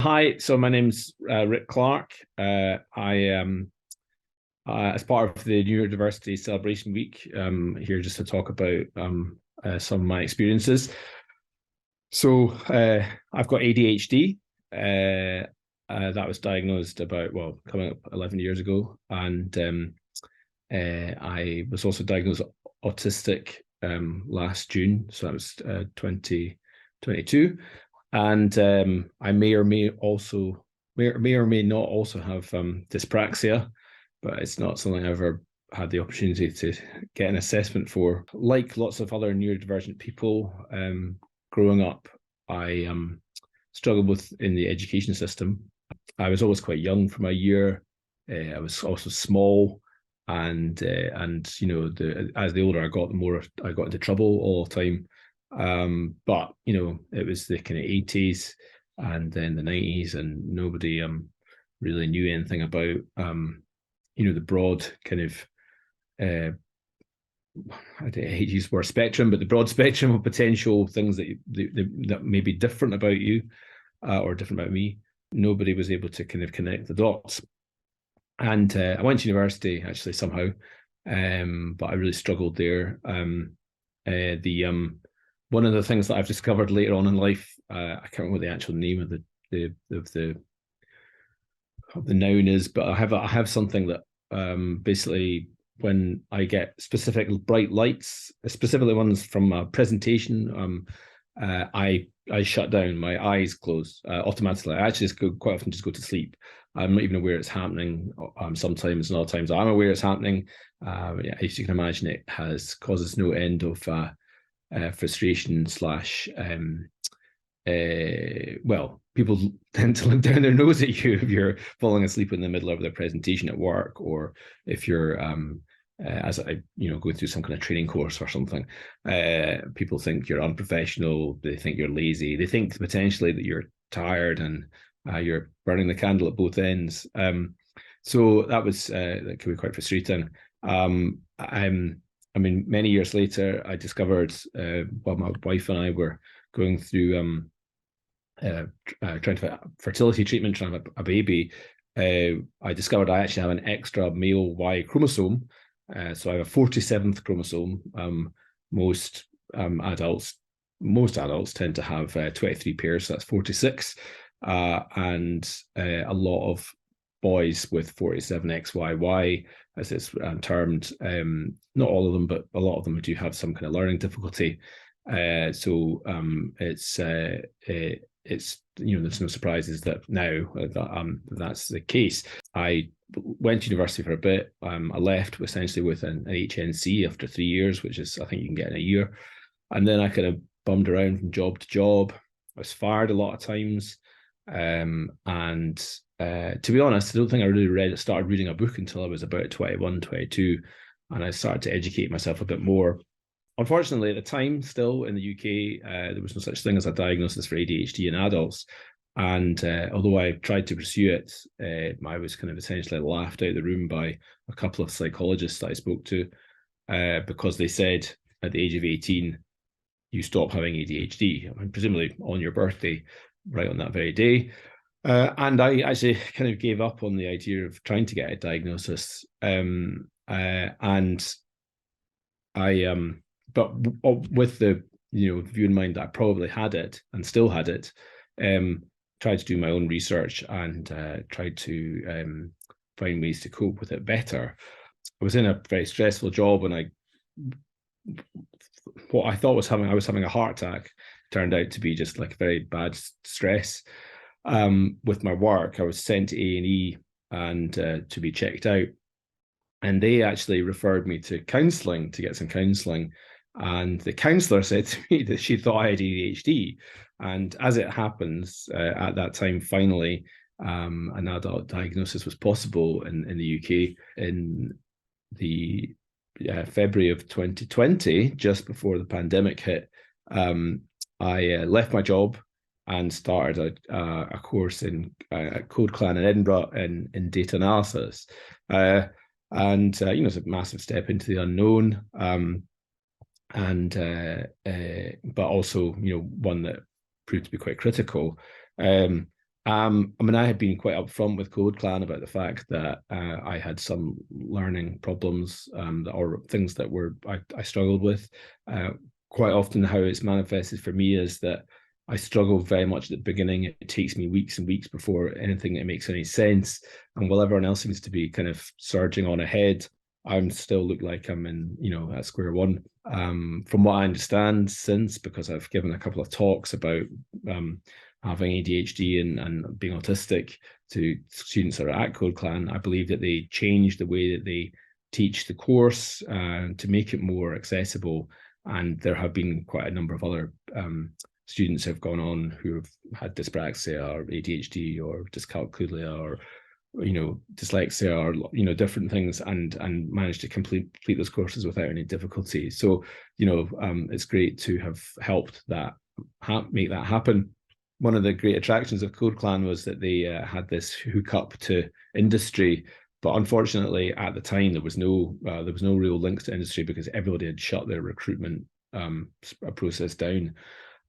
Hi, so my name's Ric Clark. I am, as part of the Neurodiversity Celebration Week, here just to talk about some of my experiences. So I've got ADHD. That was diagnosed coming up 11 years ago, and I was also diagnosed autistic last June, so that was 2022. And I may or may not also have dyspraxia, but it's not something I ever had the opportunity to get an assessment for. Like lots of other neurodivergent people, growing up, I struggled with in the education system. I was always quite young for my year. I was also small, and as the older I got, the more I got into trouble all the time. But it was the kind of 80s and then the 90s, and nobody really knew anything about the broad kind of I hate to use the word spectrum, but the broad spectrum of potential things that may be different about you or different about me. Nobody was able to kind of connect the dots. And I went to university actually somehow, but I really struggled there. One of the things that I've discovered later on in life, I can't remember what the actual name of the noun is, but I have something that basically when I get specific bright lights, specifically ones from a presentation, I shut down, my eyes close automatically. I actually quite often just go to sleep. I'm not even aware it's happening sometimes, and other times I'm aware it's happening. As you can imagine, it causes no end of frustration slash people tend to look down their nose at you if you're falling asleep in the middle of their presentation at work, or if you're as I go through some kind of training course or something. People think you're unprofessional, they think you're lazy, they think potentially that you're tired, and you're burning the candle at both ends. So that can be quite frustrating. I mean, many years later, I discovered while my wife and I were going through trying to have fertility treatment, trying to have a baby, I discovered I actually have an extra male Y chromosome. So I have a 47th chromosome. Most adults tend to have 23 pairs, so that's 46. And a lot of boys with 47XYY, as it's termed. Not all of them, but a lot of them do have some kind of learning difficulty. So it's there's no surprises that now that's the case. I went to university for a bit. I left essentially with an HNC after 3 years, which is I think you can get in a year. And then I kind of bummed around from job to job. I was fired a lot of times. And to be honest, I don't think I really started reading a book until I was about 21, 22, and I started to educate myself a bit more. Unfortunately, at the time, still in the UK, there was no such thing as a diagnosis for ADHD in adults. And although I tried to pursue it, I was kind of essentially laughed out of the room by a couple of psychologists that I spoke to because they said at the age of 18, you stop having ADHD, I mean, presumably on your birthday, right on that very day. And I actually kind of gave up on the idea of trying to get a diagnosis. And I, but with the view in mind that I probably had it and still had it, tried to do my own research and tried to find ways to cope with it better. I was in a very stressful job, and what I thought I was having a heart attack turned out to be just like very bad stress. With my work, I was sent to A&E and to be checked out, and they actually referred me to counselling to get some counselling. And the counsellor said to me that she thought I had ADHD. And as it happens, at that time, finally, an adult diagnosis was possible in the UK in the February of 2020, just before the pandemic hit. I left my job and started a course in Code Clan in Edinburgh in data analysis. It's a massive step into the unknown. But also one that proved to be quite critical. I mean, I had been quite upfront with Code Clan about the fact that I had some learning problems or things that I struggled with. Quite often, how it's manifested for me is that I struggle very much at the beginning. It takes me weeks and weeks before anything that makes any sense. And while everyone else seems to be kind of surging on ahead, I'm still look like I'm in, at square one. From what I understand since, because I've given a couple of talks about having ADHD and being autistic to students that are at Code Clan, I believe that they changed the way that they teach the course to make it more accessible. And there have been quite a number of other students who have gone on who have had dyspraxia or ADHD or dyscalculia or dyslexia or different things and managed to complete those courses without any difficulty. So it's great to have helped that make that happen. One of the great attractions of Code Clan was that they had this hookup to industry, but unfortunately at the time there was no real links to industry because everybody had shut their recruitment process down,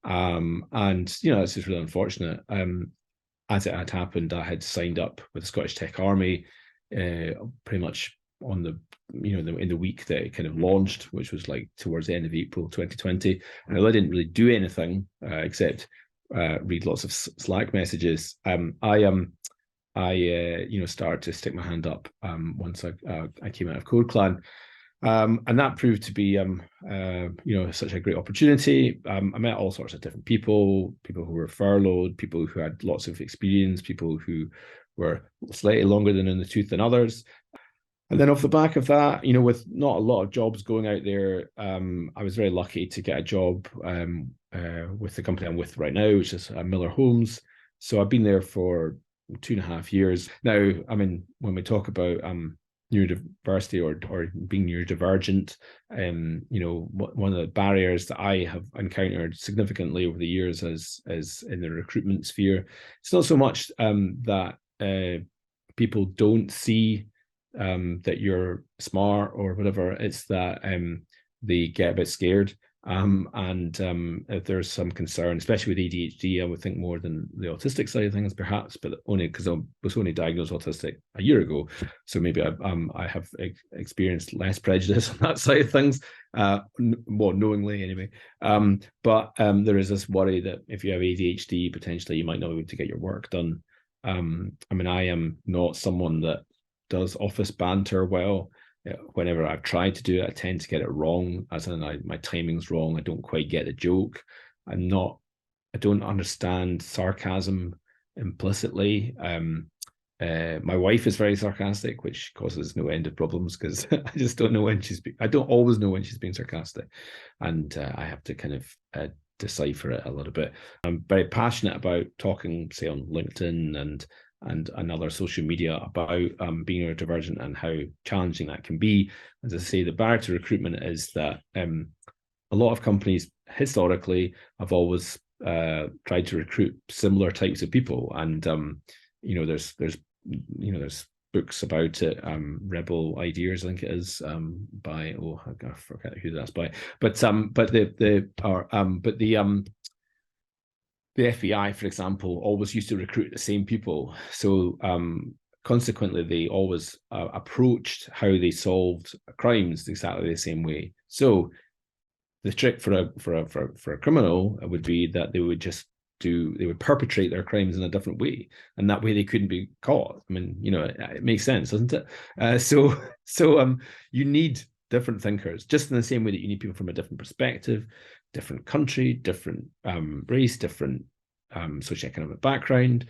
and it's just really unfortunate. As it had happened, I had signed up with the Scottish Tech Army pretty much on the in the week that it kind of launched, which was like towards the end of April 2020, and I didn't really do anything except read lots of Slack messages. I started to stick my hand up once I came out of Code Clan, and that proved to be such a great opportunity. I met all sorts of different people who were furloughed, people who had lots of experience, people who were slightly longer than in the tooth than others. And then off the back of that, with not a lot of jobs going out there, I was very lucky to get a job with the company I'm with right now, which is Miller Homes. So I've been there for 2.5 years. Now, I mean, when we talk about neurodiversity or being neurodivergent, one of the barriers that I have encountered significantly over the years is in the recruitment sphere. It's not so much that people don't see that you're smart or whatever. It's that they get a bit scared. If there's some concern, especially with ADHD, I would think more than the autistic side of things, perhaps, but only because I was only diagnosed autistic a year ago, so maybe I have experienced less prejudice on that side of things, more knowingly anyway. But there is this worry that if you have ADHD, potentially you might not be able to get your work done. I mean, I am not someone that does office banter well. Whenever I've tried to do it, I tend to get it wrong, as in my timing's wrong. I don't quite get the joke. I don't understand sarcasm implicitly. My wife is very sarcastic, which causes no end of problems because I just don't know when I don't always know when she's being sarcastic, and I have to kind of decipher it a little bit. I'm very passionate about talking, say, on LinkedIn and other social media about being neurodivergent and how challenging that can be. As I say, the barrier to recruitment is that a lot of companies historically have always tried to recruit similar types of people, and there's books about it. Rebel Ideas, I think it is, by I forget who that's by, but the FBI, for example, always used to recruit the same people. So consequently, they always approached how they solved crimes exactly the same way. So the trick for a criminal would be that they would perpetrate their crimes in a different way, and that way they couldn't be caught. I mean, it makes sense, doesn't it? So you need different thinkers, just in the same way that you need people from a different perspective, different country, different race, different socioeconomic background.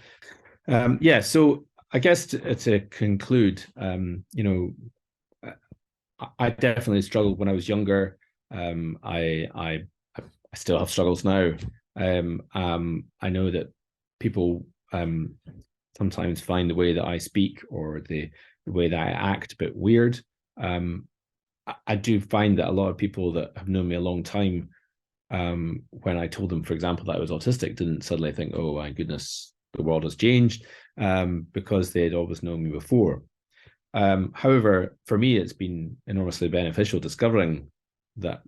So I guess to conclude, I definitely struggled when I was younger. I still have struggles now. I know that people sometimes find the way that I speak or the way that I act a bit weird. I do find that a lot of people that have known me a long time, when I told them, for example, that I was autistic, didn't suddenly think, oh my goodness, the world has changed, because they had always known me before. However, for me, it's been enormously beneficial discovering that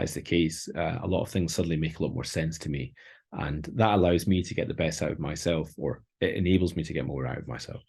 is the case. A lot of things suddenly make a lot more sense to me. And that allows me to get the best out of myself, or it enables me to get more out of myself.